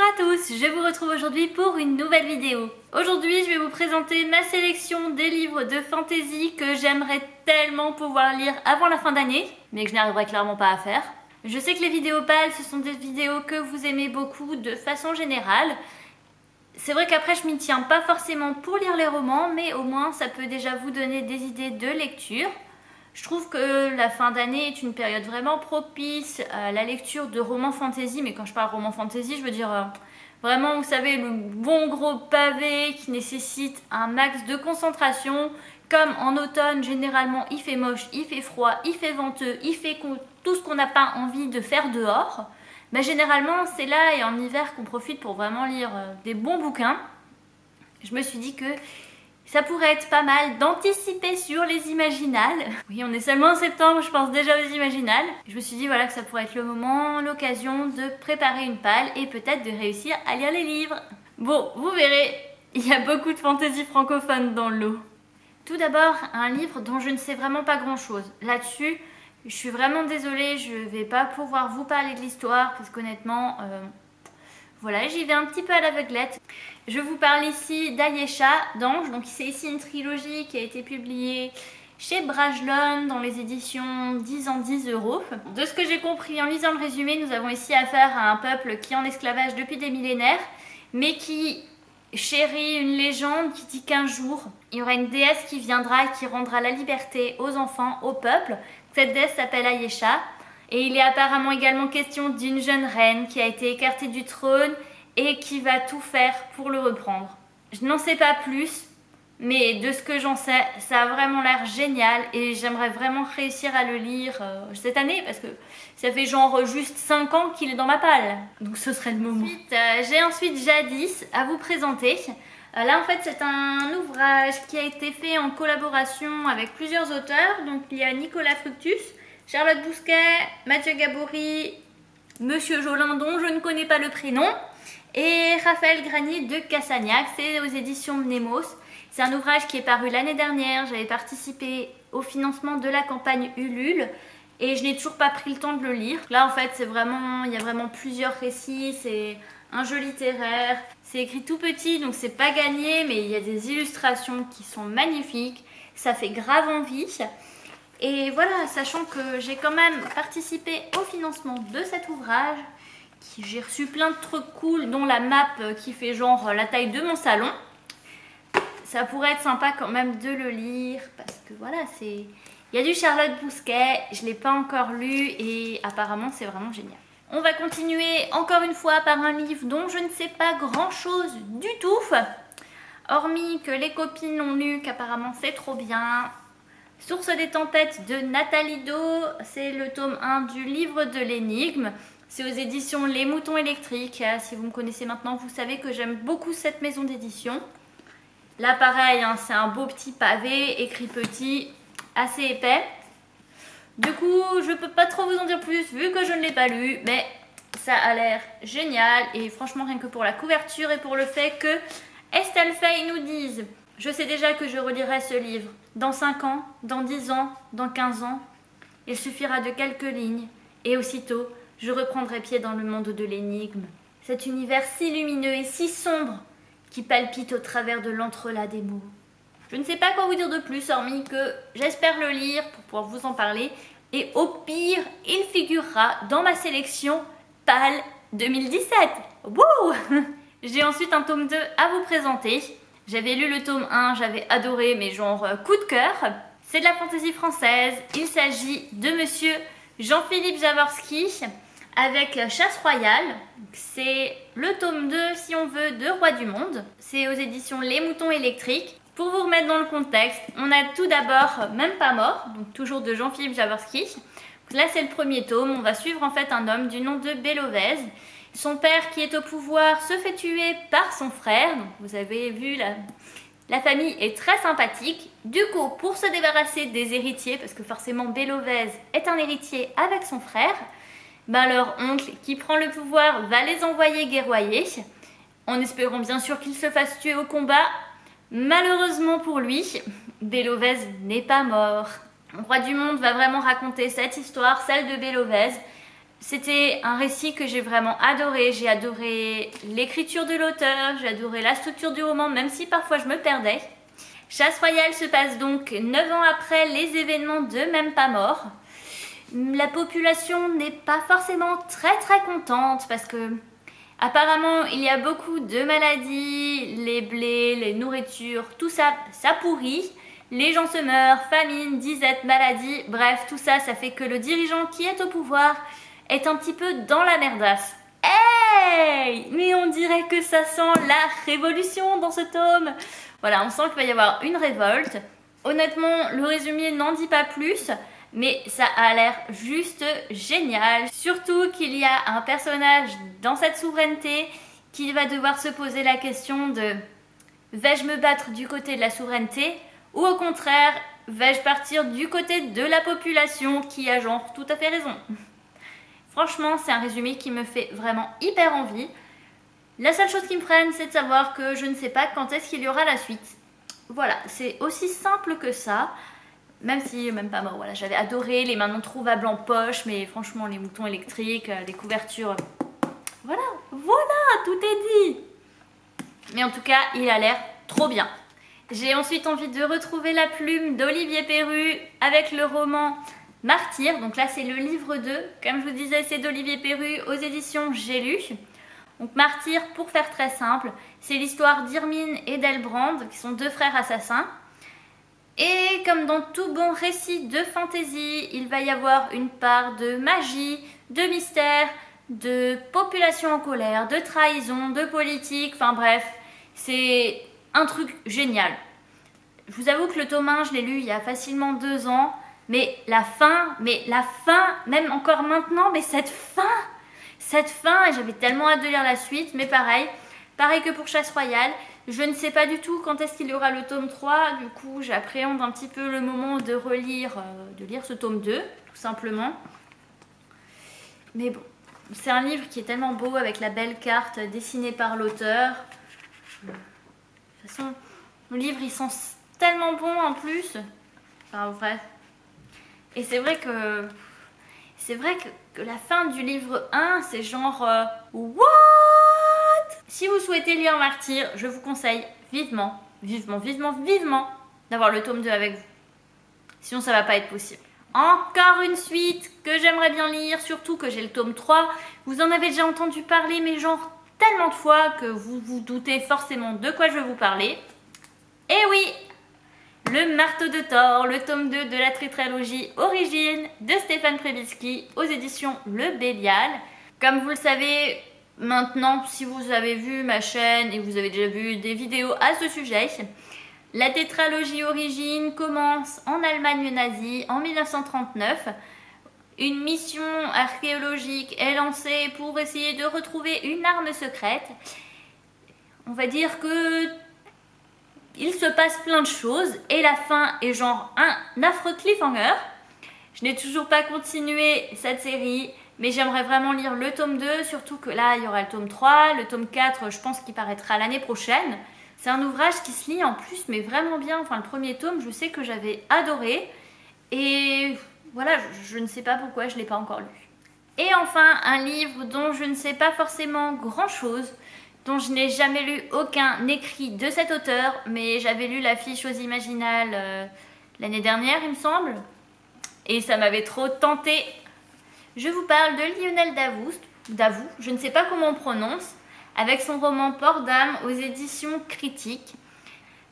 à tous, je vous retrouve aujourd'hui pour une nouvelle vidéo. Aujourd'hui, je vais vous présenter ma sélection des livres de fantasy que j'aimerais tellement pouvoir lire avant la fin d'année, mais que je n'arriverai clairement pas à faire. Je sais que les vidéos pâles, ce sont des vidéos que vous aimez beaucoup de façon générale. C'est vrai qu'après, je m'y tiens pas forcément pour lire les romans, mais au moins, ça peut déjà vous donner des idées de lecture. Je trouve que la fin d'année est une période vraiment propice à la lecture de romans fantasy, mais quand je parle roman fantasy, je veux dire vraiment, vous savez, le bon gros pavé qui nécessite un max de concentration. Comme en automne, généralement, il fait moche, il fait froid, il fait venteux, il fait tout ce qu'on n'a pas envie de faire dehors. Mais généralement, c'est là et en hiver qu'on profite pour vraiment lire des bons bouquins. Je me suis dit que ça pourrait être pas mal d'anticiper sur les imaginales. Oui, on est seulement en septembre, je pense déjà aux imaginales. Je me suis dit voilà que ça pourrait être le moment, l'occasion de préparer une palle et peut-être de réussir à lire les livres. Bon, vous verrez, il y a beaucoup de fantaisie francophone dans le lot. Tout d'abord, un livre dont je ne sais vraiment pas grand-chose. Là-dessus, je suis vraiment désolée, je vais pas pouvoir vous parler de l'histoire parce qu'honnêtement, voilà, j'y vais un petit peu à l'aveuglette. Je vous parle ici d'Ayesha d'Ange, donc c'est ici une trilogie qui a été publiée chez Brajlon dans les éditions 10 en 10 euros. De ce que j'ai compris en lisant le résumé, nous avons ici affaire à un peuple qui est en esclavage depuis des millénaires, mais qui chérit une légende qui dit qu'un jour, il y aura une déesse qui viendra et qui rendra la liberté aux enfants, au peuple. Cette déesse s'appelle Ayesha. Et il est apparemment également question d'une jeune reine qui a été écartée du trône et qui va tout faire pour le reprendre. Je n'en sais pas plus, mais de ce que j'en sais, ça a vraiment l'air génial et j'aimerais vraiment réussir à le lire cette année parce que ça fait genre juste 5 ans qu'il est dans ma palle. Donc ce serait le moment. J'ai ensuite Jadis à vous présenter. Là en fait c'est un ouvrage qui a été fait en collaboration avec plusieurs auteurs. Donc il y a Nicolas Fructus, Charlotte Bousquet, Mathieu Gabory, Monsieur Jolin dont je ne connais pas le prénom et Raphaël Granier de Cassagnac. C'est aux éditions Mnemos. C'est un ouvrage qui est paru l'année dernière. J'avais participé au financement de la campagne Ulule et je n'ai toujours pas pris le temps de le lire. Là en fait il y a vraiment plusieurs récits. C'est un jeu littéraire. C'est écrit tout petit donc c'est pas gagné, mais il y a des illustrations qui sont magnifiques. Ça fait grave envie. Et voilà, sachant que j'ai quand même participé au financement de cet ouvrage, j'ai reçu plein de trucs cool, dont la map qui fait genre la taille de mon salon. Ça pourrait être sympa quand même de le lire, parce que voilà, il y a du Charlotte Bousquet, je ne l'ai pas encore lu et apparemment c'est vraiment génial. On va continuer encore une fois par un livre dont je ne sais pas grand chose du tout, hormis que les copines l'ont lu, qu'apparemment c'est trop bien. Source des tempêtes de Nathalie Do, c'est le tome 1 du livre de l'énigme. C'est aux éditions Les Moutons Électriques. Si vous me connaissez maintenant, vous savez que j'aime beaucoup cette maison d'édition. Là pareil, hein, c'est un beau petit pavé, écrit petit, assez épais. Du coup, je peux pas trop vous en dire plus vu que je ne l'ai pas lu, mais ça a l'air génial. Et franchement, rien que pour la couverture et pour le fait que Estelle Faye nous dise: je sais déjà que je relirai ce livre. Dans 5 ans, dans 10 ans, dans 15 ans, il suffira de quelques lignes, et aussitôt, je reprendrai pied dans le monde de l'énigme. Cet univers si lumineux et si sombre qui palpite au travers de l'entrelacs des mots. Je ne sais pas quoi vous dire de plus, hormis que j'espère le lire pour pouvoir vous en parler, et au pire, il figurera dans ma sélection PAL 2017. Wouh! J'ai ensuite un tome 2 à vous présenter. J'avais lu le tome 1, j'avais adoré, mais genre coup de cœur. C'est de la fantaisie française. Il s'agit de monsieur Jean-Philippe Jaworski avec Chasse Royale. C'est le tome 2, si on veut, de Roi du Monde. C'est aux éditions Les Moutons Électriques. Pour vous remettre dans le contexte, on a tout d'abord Même pas mort, donc toujours de Jean-Philippe Jaworski. Là, c'est le premier tome. On va suivre en fait un homme du nom de Bélovèze. Son père qui est au pouvoir se fait tuer par son frère. Donc vous avez vu, la famille est très sympathique. Du coup, pour se débarrasser des héritiers, parce que forcément Bélovèze est un héritier avec son frère, leur oncle qui prend le pouvoir va les envoyer guerroyer, en espérant bien sûr qu'il se fasse tuer au combat. Malheureusement pour lui, Bélovèze n'est pas mort. Le Roi du Monde va vraiment raconter cette histoire, celle de Bélovèze. C'était un récit que j'ai vraiment adoré. J'ai adoré l'écriture de l'auteur, j'ai adoré la structure du roman, même si parfois je me perdais. Chasse royale se passe donc 9 ans après les événements de Même pas mort. La population n'est pas forcément très contente parce que apparemment il y a beaucoup de maladies, les blés, les nourritures, tout ça, ça pourrit. Les gens se meurent, famine, disette, maladie, bref, tout ça, ça fait que le dirigeant qui est au pouvoir est un petit peu dans la merdasse. Hey! Mais on dirait que ça sent la révolution dans ce tome. Voilà, on sent qu'il va y avoir une révolte. Honnêtement, le résumé n'en dit pas plus, mais ça a l'air juste génial. Surtout qu'il y a un personnage dans cette souveraineté qui va devoir se poser la question de vais-je me battre du côté de la souveraineté ou au contraire, vais-je partir du côté de la population qui a genre tout à fait raison. Franchement, c'est un résumé qui me fait vraiment hyper envie. La seule chose qui me freine, c'est de savoir que je ne sais pas quand est-ce qu'il y aura la suite. Voilà, c'est aussi simple que ça. Même si, même pas mort, voilà, j'avais adoré les mains non trouvables en poche, mais franchement, les moutons électriques, les couvertures... Voilà, tout est dit. Mais en tout cas, il a l'air trop bien. J'ai ensuite envie de retrouver la plume d'Olivier Perru avec le roman Martyr. Donc là, c'est le livre 2. Comme je vous disais, c'est d'Olivier Perru aux éditions J'ai lu. Donc Martyr, pour faire très simple, c'est l'histoire d'Irmine et d'Elbrand, qui sont deux frères assassins. Et comme dans tout bon récit de fantasy, il va y avoir une part de magie, de mystère, de population en colère, de trahison, de politique, enfin bref, c'est un truc génial. Je vous avoue que le tome 1, je l'ai lu il y a facilement 2 ans, mais la fin, même encore maintenant, mais cette fin, et j'avais tellement hâte de lire la suite, mais pareil que pour Chasse royale, je ne sais pas du tout quand est-ce qu'il y aura le tome 3, du coup j'appréhende un petit peu le moment de lire ce tome 2, tout simplement. Mais bon, c'est un livre qui est tellement beau avec la belle carte dessinée par l'auteur. De toute façon, le livre il sent tellement bon en plus. Enfin bref. Et c'est vrai que la fin du livre 1, c'est genre what? Si vous souhaitez lire Martyr, je vous conseille vivement d'avoir le tome 2 avec vous. Sinon ça va pas être possible. Encore une suite que j'aimerais bien lire, surtout que j'ai le tome 3. Vous en avez déjà entendu parler, mais genre tellement de fois que vous vous doutez forcément de quoi je vais vous parler. Et oui, Le Marteau de Thor, le tome 2 de la tétralogie Origine de Stéphane Przewalski aux éditions Le Bélial. Comme vous le savez maintenant, si vous avez vu ma chaîne et vous avez déjà vu des vidéos à ce sujet, la tétralogie Origine commence en Allemagne nazie en 1939. Une mission archéologique est lancée pour essayer de retrouver une arme secrète. On va dire que il se passe plein de choses et la fin est genre un affreux cliffhanger. Je n'ai toujours pas continué cette série, mais j'aimerais vraiment lire le tome 2, surtout que là il y aura le tome 3, le tome 4 je pense qu'il paraîtra l'année prochaine. C'est un ouvrage qui se lit en plus mais vraiment bien, enfin le premier tome je sais que j'avais adoré et voilà, je ne sais pas pourquoi je ne l'ai pas encore lu. Et enfin un livre dont je ne sais pas forcément grand chose, dont je n'ai jamais lu aucun écrit de cet auteur, mais j'avais lu l'affiche aux Imaginales l'année dernière il me semble, et ça m'avait trop tenté. Je vous parle de Lionel Davoust, je ne sais pas comment on prononce, avec son roman Port d'âme aux éditions Critiques.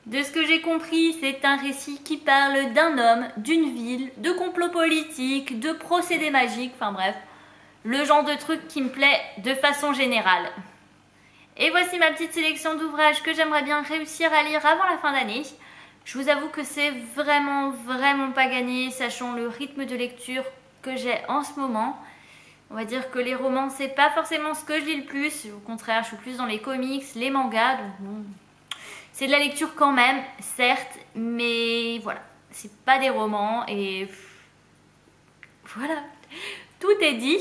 De ce que j'ai compris, c'est un récit qui parle d'un homme, d'une ville, de complots politiques, de procédés magiques, enfin bref, le genre de truc qui me plaît de façon générale. Et voici ma petite sélection d'ouvrages que j'aimerais bien réussir à lire avant la fin d'année. Je vous avoue que c'est vraiment pas gagné, sachant le rythme de lecture que j'ai en ce moment. On va dire que les romans, c'est pas forcément ce que je lis le plus. Au contraire, je suis plus dans les comics, les mangas. Donc bon, c'est de la lecture quand même, certes, mais voilà, c'est pas des romans et voilà, tout est dit.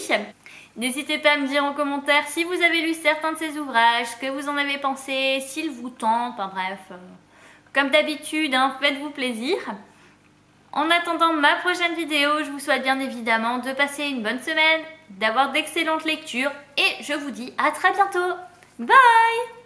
N'hésitez pas à me dire en commentaire si vous avez lu certains de ces ouvrages, ce que vous en avez pensé, s'ils vous tentent, enfin bref. Comme d'habitude, hein, faites-vous plaisir. En attendant ma prochaine vidéo, je vous souhaite bien évidemment de passer une bonne semaine, d'avoir d'excellentes lectures et je vous dis à très bientôt. Bye!